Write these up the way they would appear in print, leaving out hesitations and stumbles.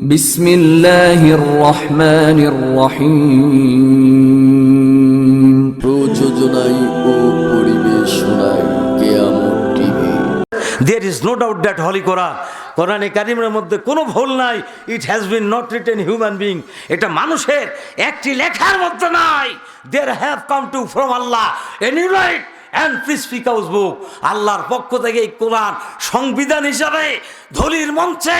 বিসমিল্লাহির রহমানির রহিম। প্রযোজনায় ও পরিবেশনায় কেয়ামত TV. There is no doubt that Holy Quran, কোরআনে কারিমের মধ্যে কোনো ভুল নাই। It has been not written human being. এটা মানুষের একটি লেখার মধ্যে নাই। There have come to from Allah a new light and presbycuous book. আল্লাহর পক্ষ থেকে এই কোরআন সংবিধান হিসাবে ধলির মঞ্চে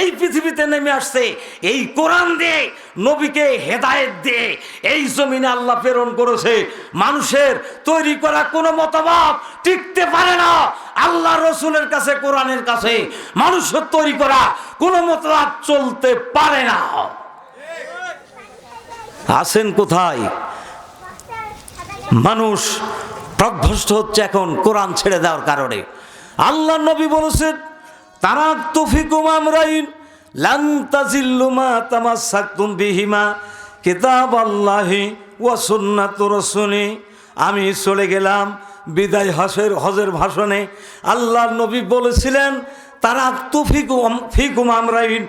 এই পৃথিবীতে নেমে আসছে। এই কোরআন দিয়ে নবীকে হেদায়েত দিয়ে এই জমিনে আল্লাহ প্রেরণ করেছে। মানুষের তৈরি করা কোনো মতবাদ টিকতে পারে না আল্লাহ রসুলের কাছে, কোরআনের কাছে। মানুষের তৈরি করা কোনো মতবাদ চলতে পারে না। আছেন কোথায়? মানুষ প্রধ্বস্ত হচ্ছে এখন কোরআন ছেড়ে দেওয়ার কারণে। আল্লাহ নবী বলেছেন, তারাকতু ফিকুম আমরাইন লান তাজিল্লু মা তামাসসাকতুম বিহিমা কিতাবাল্লাহি ওয়া সুন্নাতুর রাসূলি। আমি চলে গেলাম বিদায় হজের ভাষণে আল্লাহর নবী বলেছিলেন, তারাকতু ফিকুম আমরাইন,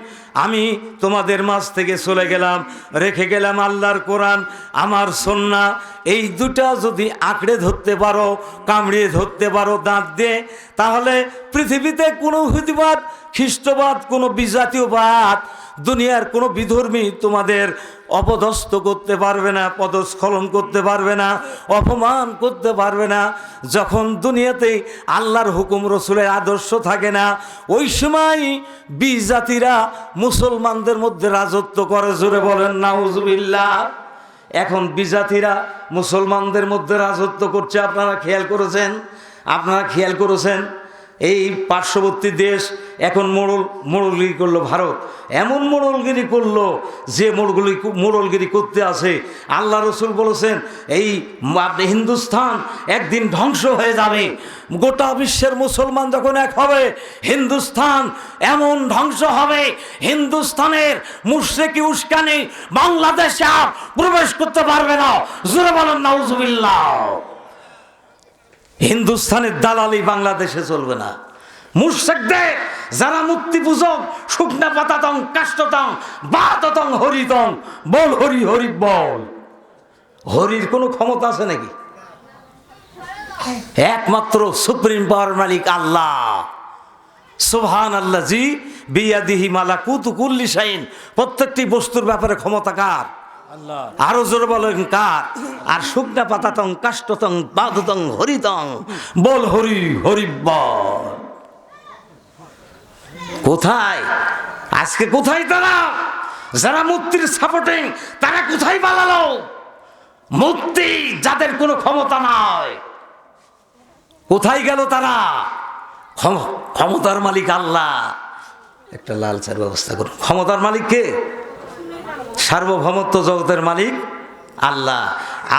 আমি তোমাদের মাঝ থেকে চলে গেলাম, রেখে গেলাম আল্লাহর কোরআন, আমার সুন্নাহ। এই দুটা যদি আঁকড়ে ধরতে পারো, কামড়িয়ে ধরতে পারো দাঁত দিয়ে, তাহলে পৃথিবীতে কোনো হুদিবাদ, খ্রিস্টবাদ, কোনো বিজাতীয়বাদ, দুনিয়ার কোনো বিধর্মী তোমাদের অপদস্থ করতে পারবে না, পদস্খলন করতে পারবে না, অপমান করতে পারবে না। যখন দুনিয়াতে আল্লাহর হুকুম রসুলের আদর্শ থাকে না, ওই সময় বিজাতিরা মুসলমানদের মধ্যে রাজত্ব করে। জোরে বলেন নাউজুবিল্লাহ। এখন বিজাতিরা মুসলমানদের মধ্যে রাজত্ব করছে। আপনারা খেয়াল করেছেন এই পার্শ্ববর্তী দেশ এখন মোড়লগিরি করলো ভারত। এমন মোড়লগিরি করলো যে মোড়লগিরি করতে আছে। আল্লাহ রসুল বলেছেন, এই হিন্দুস্তান একদিন ধ্বংস হয়ে যাবে। গোটা বিশ্বের মুসলমান যখন এক হবে, হিন্দুস্তান এমন ধ্বংস হবে, হিন্দুস্তানের মুশরিকি উস্কানি বাংলাদেশে আর প্রবেশ করতে পারবে না। জোরে বলেন নাউজুবিল্লাহ। হিন্দুস্তানের দালালি বাংলাদেশে চলবে না। মুশরিকদের যারা মূর্তি পূজক, শুকনা পাতাতং কাষ্টতং বাততং হরিতং, বল হরি হরি বল। হরির কোনো ক্ষমতা আছে নাকি? একমাত্র সুপ্রিম পাওয়ার মালিক আল্লাহ। সুবহানাল্লাহ জি বিয়াদিহি মালাকুতু কুল্লি শাইইন। প্রত্যেকটি বস্তুর ব্যাপারে ক্ষমতা কার? আরো জোরে বলেন কার? আর শুকনা পাতাতং কাষ্টতং বাদতং হরিতং, বল হরি হরি বল। কোথায় আজকে? কোথায় তারা যারা মূর্তির সাপোর্টিং? তারা কোথায় পালালো? মূর্তি যাদের কোনো ক্ষমতা নাই, কোথায় গেল তারা? ক্ষমতার মালিক আল্লাহ। একটা লাল চার ব্যবস্থা করুন। ক্ষমতার মালিক কে? সার্বভৌমত্ব জগতের মালিক আল্লাহ।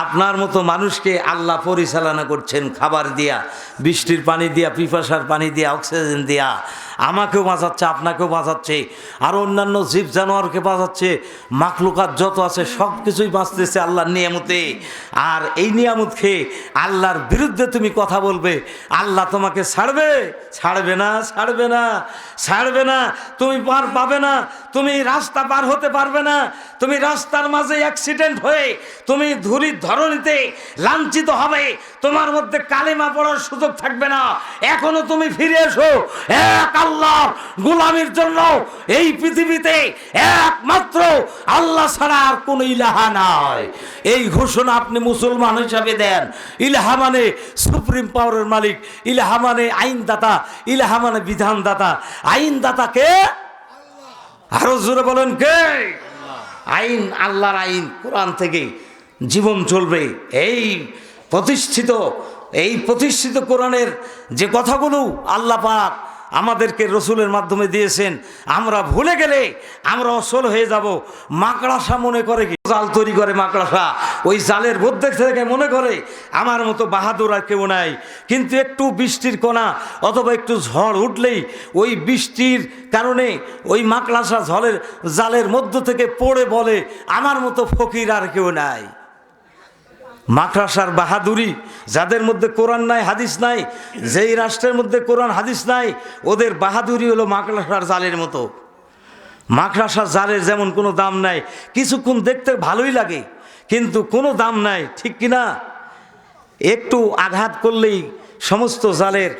আপনার মতো মানুষকে আল্লাহ পরিচালনা করছেন খাবার দিয়া, বৃষ্টির পানি দিয়া, পিপাসার পানি দিয়া, অক্সিজেন দিয়া। আমাকেও বাঁচাচ্ছে, আপনাকেও বাঁচাচ্ছে, আর অন্যান্য জীব জানোয়ারকে বাঁচাচ্ছে। মাখলুকাত যত আছে সব কিছুই বাঁচতেছে আল্লাহর নিয়ামতে। আর এই নিয়ামত খেয়ে আল্লাহর বিরুদ্ধে তুমি কথা বলবে, আল্লাহ তোমাকে ছাড়বে? ছাড়বে না, ছাড়বে না, ছাড়বে না। তুমি পার পাবে না, তুমি রাস্তা পার হতে পারবে না। তুমি রাস্তার মাঝে অ্যাক্সিডেন্ট হয়ে তুমি ধরণীতে লাঞ্ছিত হবে। তোমার মধ্যে কালিমা পড়ার সুযোগ থাকবে না। এখনো তুমি ফিরে এসো এক আল্লাহর গোলামির জন্য। এই পৃথিবীতে একমাত্র আল্লাহ ছাড়া আর কোন ইলাহা নাই। এই ঘোষণা আপনি মুসলমান হিসাবে দেন। ইলাহা মানে সুপ্রিম পাওয়ারের মালিক, ইলাহা মানে আইনদাতা, ইলাহা মানে বিধানদাতা। আইনদাতা কে? আরো জোরে বলেন কে? আইন, আল্লাহর আইন, কোরআন থেকে জীবন চলবে। এই প্রতিষ্ঠিত কোরআনের যে কথাগুলো আল্লাহ পাক আমাদেরকে রসুলের মাধ্যমে দিয়েছেন, আমরা ভুলে গেলে আমরা অসল হয়ে যাব। মাকড়াসা মনে করে কি জাল তৈরি করে, মাকড়াসা ওই জালের মধ্যে থেকে মনে করে আমার মতো বাহাদুর আর কেউ নাই। কিন্তু একটু বৃষ্টির কণা অথবা একটু ঝড় উঠলেই ওই বৃষ্টির কারণে ওই মাকড়াসা জালের মধ্য থেকে পড়ে বলে আমার মতো ফকির আর কেউ নাই। মাকড়াসার বাহাদুরি, যাদের মধ্যে কোরআন নাই, হাদিস নাই, যেই রাষ্ট্রের মধ্যে কোরআন হাদিস নাই, ওদের বাহাদুরি হলো মাকড়াসার জালের মতো। মাকড়াসার জালের যেমন কোনো দাম নাই, কিছুক্ষণ দেখতে ভালোই লাগে কিন্তু কোনো দাম নাই, ঠিক কিনা? একটু আঘাত করলেই সমস্ত জালের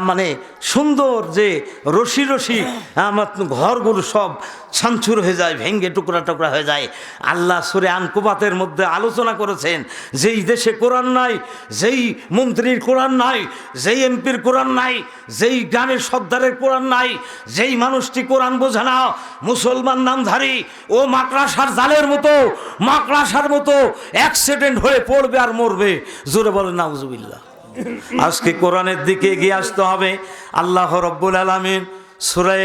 মানে সুন্দর যে রশি রশি আমার ঘরগুলো সব ছানছুর হয়ে যায়, ভেঙ্গে টুকরা টুকরা হয়ে যায়। আল্লাহ সূরা আনকুবাতের মধ্যে আলোচনা করেছেন, যেই দেশে কোরআন নাই, যেই মন্ত্রীর কোরআন নাই, যেই এমপির কোরআন নাই, যেই গ্রামের সর্দারের কোরআন নাই, যেই মানুষটি কোরআন বোঝে না, মুসলমান নামধারী, ও মাকড়াসার জালের মতো, মাকড়াসার মতো অ্যাক্সিডেন্ট হয়ে পড়বে আর মরবে। জোরে বলে নাউজুবিল্লাহ। আজকে কোরআনের দিকে এগিয়ে আসতে হবে। আল্লাহ রব্বুল আলামিন সূরা